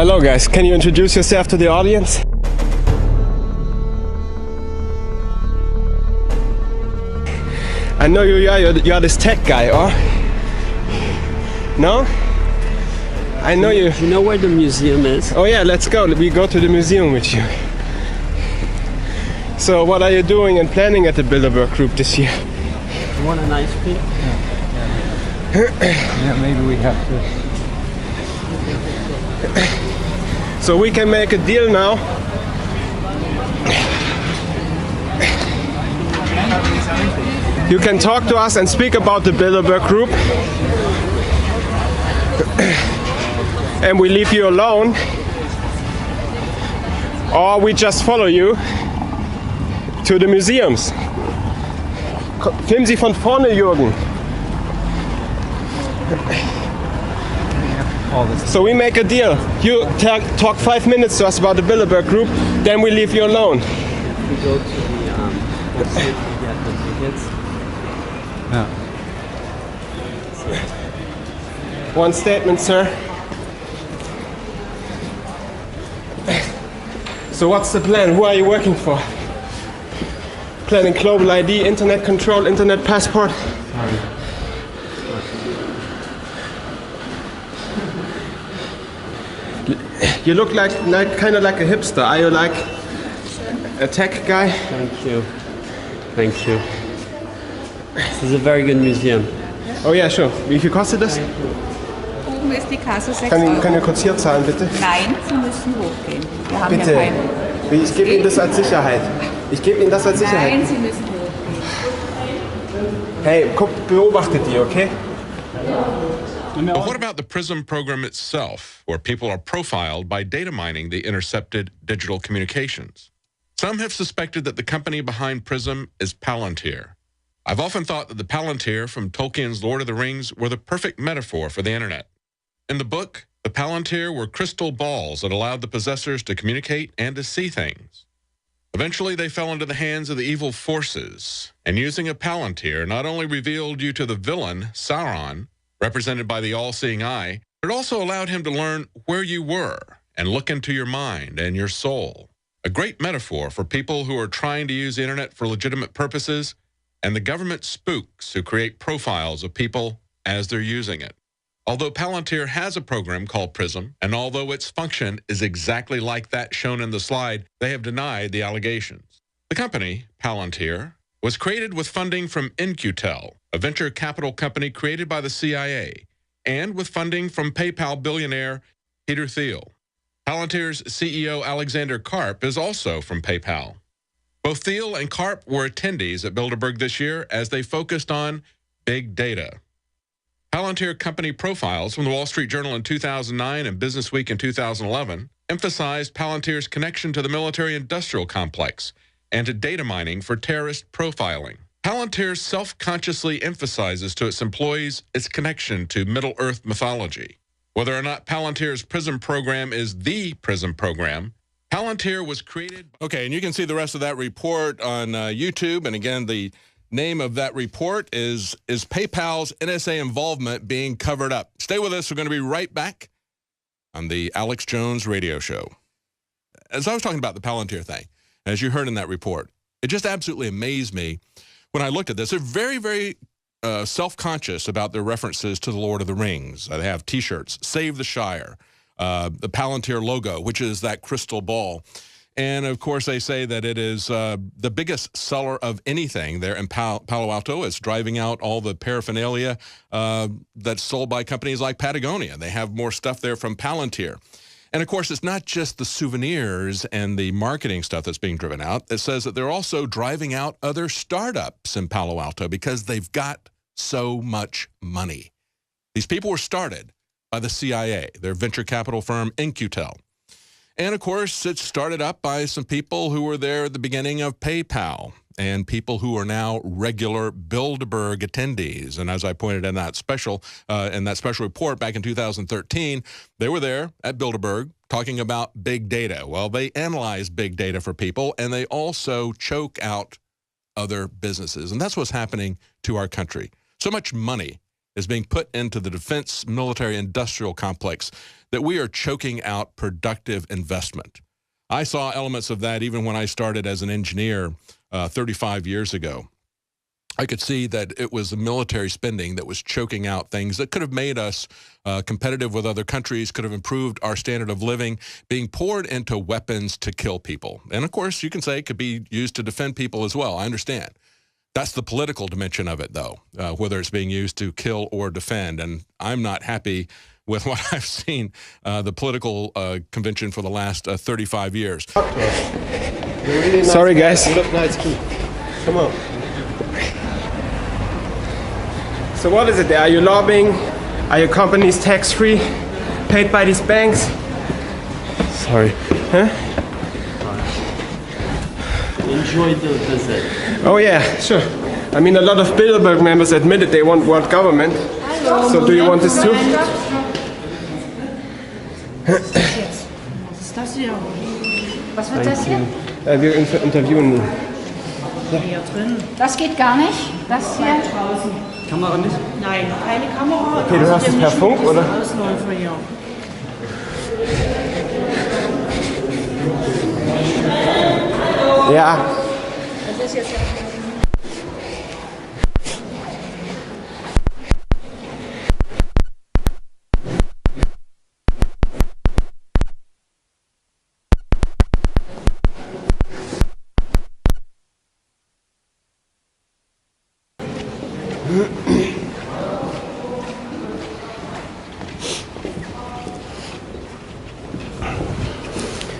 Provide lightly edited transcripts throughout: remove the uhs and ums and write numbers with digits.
Hello guys, can you introduce yourself to the audience? I know you are this tech guy, or? No? I know you. You know where the museum is? Oh yeah, let's go. We go to the museum with you. So what are you doing and planning at the Bilderberg group this year? You want an ice cream? Yeah, maybe we have to. So we can make a deal now. You can talk to us and speak about the Bilderberg group. And we leave you alone. Or we just follow you to the museums. Filmen Sie von vorne, Jürgen. So we make a deal. You talk 5 minutes to us about the Bilderberg group, then we leave you alone. We go to the website to get the tickets. Yeah. One statement, sir. So what's the plan? Who are you working for? Planning global ID, internet control, internet passport? You look like kind of like a hipster. Are you like a tech guy? Thank you. Thank you. This is a very good museum. Oh ja, sure. Wie viel kostet das? Oben ist die Kasse 6 Kann Euro. ihr kurz hier zahlen, bitte? Nein, Sie müssen hochgehen. Wir haben Bitte. ja keinen. Ich gebe Ihnen das als Sicherheit. Ich gebe Ihnen das als Sicherheit. Nein, Sie müssen hochgehen. Hey, guck, beobachtet die, okay? But what about the PRISM program itself, where people are profiled by data mining the intercepted digital communications? Some have suspected that the company behind PRISM is Palantir. I've often thought that the Palantir from Tolkien's Lord of the Rings were the perfect metaphor for the internet. In the book, the Palantir were crystal balls that allowed the possessors to communicate and to see things. Eventually, they fell into the hands of the evil forces, and using a Palantir not only revealed you to the villain, Sauron, represented by the all-seeing eye, but it also allowed him to learn where you were and look into your mind and your soul. A great metaphor for people who are trying to use the internet for legitimate purposes and the government spooks who create profiles of people as they're using it. Although Palantir has a program called PRISM, and although its function is exactly like that shown in the slide, they have denied the allegations. The company, Palantir, was created with funding from In-Q-Tel, a venture capital company created by the CIA, and with funding from PayPal billionaire Peter Thiel. Palantir's CEO Alexander Karp is also from PayPal. Both Thiel and Karp were attendees at Bilderberg this year as they focused on big data. Palantir company profiles from the Wall Street Journal in 2009 and Business Week in 2011 emphasized Palantir's connection to the military-industrial complex and to data mining for terrorist profiling. Palantir self-consciously emphasizes to its employees its connection to Middle-earth mythology. Whether or not Palantir's PRISM program is the PRISM program, Palantir was created... Okay, and you can see the rest of that report on YouTube. And again, the name of that report is PayPal's NSA involvement being covered up? Stay with us. We're going to be right back on the Alex Jones radio show. As I was talking about the Palantir thing, as you heard in that report, it just absolutely amazed me when I looked at this. They're very, very self-conscious about their references to the Lord of the Rings. They have T-shirts, Save the Shire, the Palantir logo, which is that crystal ball. And, of course, they say that it is the biggest seller of anything there in Palo Alto. It's driving out all the paraphernalia that's sold by companies like Patagonia. They have more stuff there from Palantir. And, of course, it's not just the souvenirs and the marketing stuff that's being driven out. It says that they're also driving out other startups in Palo Alto because they've got so much money. These people were started by the CIA, their venture capital firm In-Q-Tel. And, of course, it started up by some people who were there at the beginning of PayPal and people who are now regular Bilderberg attendees. And as I pointed in that special report back in 2013, they were there at Bilderberg talking about big data. Well, they analyze big data for people, and they also choke out other businesses. And that's what's happening to our country. So much money is being put into the defense military industrial complex, that we are choking out productive investment. I saw elements of that even when I started as an engineer 35 years ago. I could see that it was the military spending that was choking out things that could have made us competitive with other countries, could have improved our standard of living, being poured into weapons to kill people. And of course, you can say it could be used to defend people as well. I understand. That's the political dimension of it, though, whether it's being used to kill or defend. And I'm not happy with what I've seen the political convention for the last 35 years. Really nice. Sorry, guys. You look nice too. Come on. So what is it there? Are you lobbying? Are your companies tax-free? Paid by these banks? Sorry. Huh? Enjoy the visit. Oh yeah, sure. I mean, a lot of Bilderberg members admitted they want world government. So do you want this too? Was ist das hier? Was wird das hier? Wir interviewen. Hier drin. Das geht gar nicht. Das hier. Kamera nicht? Nein, keine Kamera. Okay, du hast es per Funk, oder? Ausläufer hier. Ja. Das ist jetzt ja.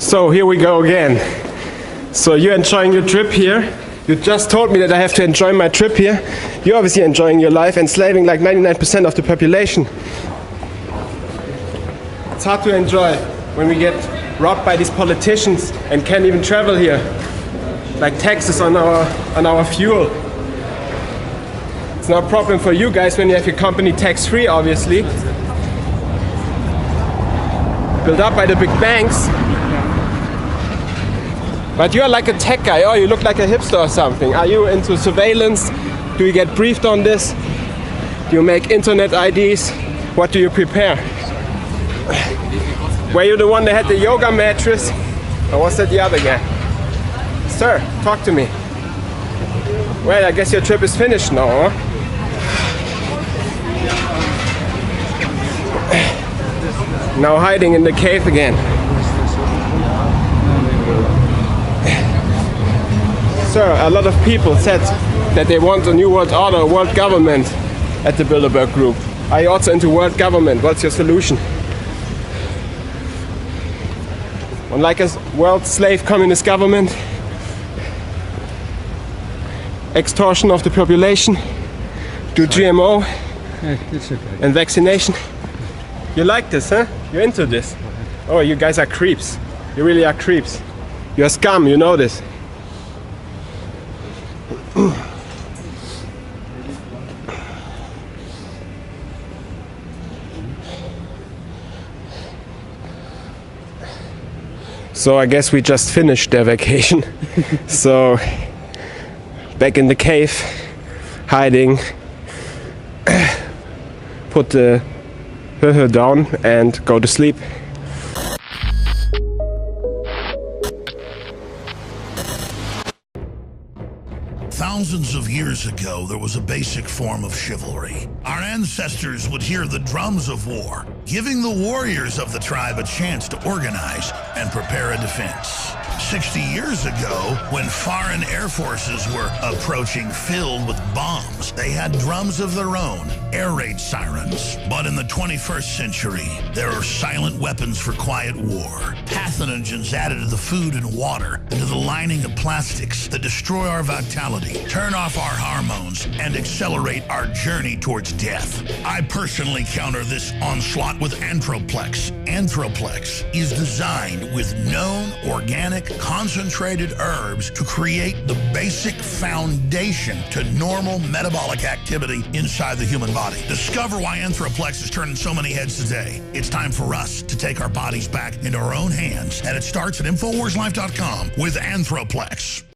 So here we go again. So you're enjoying your trip here. You just told me that I have to enjoy my trip here. You're obviously enjoying your life, enslaving like 99% of the population. It's hard to enjoy when we get robbed by these politicians and can't even travel here. Like taxes on our fuel. It's not a problem for you guys when you have your company tax-free, obviously. Built up by the big banks. But you're like a tech guy, oh, you look like a hipster or something. Are you into surveillance? Do you get briefed on this? Do you make internet IDs? What do you prepare? Were you the one that had the yoga mattress? Or was that the other guy? Sir, talk to me. Well, I guess your trip is finished now, huh? Now hiding in the cave again. Sir, a lot of people said that they want a new world order, a world government at the Bilderberg Group. Are you also into world government? What's your solution? Unlike a world slave communist government, extortion of the population, do GMO It's okay. and vaccination. You like this, huh? You're into this. Oh, you guys are creeps. You really are creeps. You're scum, you know this. So I guess we just finished their vacation. So back in the cave, hiding, put the down and go to sleep. Thousands of years ago, there was a basic form of chivalry. Our ancestors would hear the drums of war, giving the warriors of the tribe a chance to organize and prepare a defense. 60 years ago, when foreign air forces were approaching filled with bombs, they had drums of their own, air raid sirens. But in the 21st century, there are silent weapons for quiet war. Pathogens added to the food and water, and to the lining of plastics that destroy our vitality, turn off our hormones, and accelerate our journey towards death. I personally counter this onslaught with Anthroplex. Anthroplex is designed with known organic concentrated herbs to create the basic foundation to normal metabolic activity inside the human body. Discover why Anthroplex is turning so many heads today. It's time for us to take our bodies back into our own hands, and it starts at InfoWarsLife.com with Anthroplex.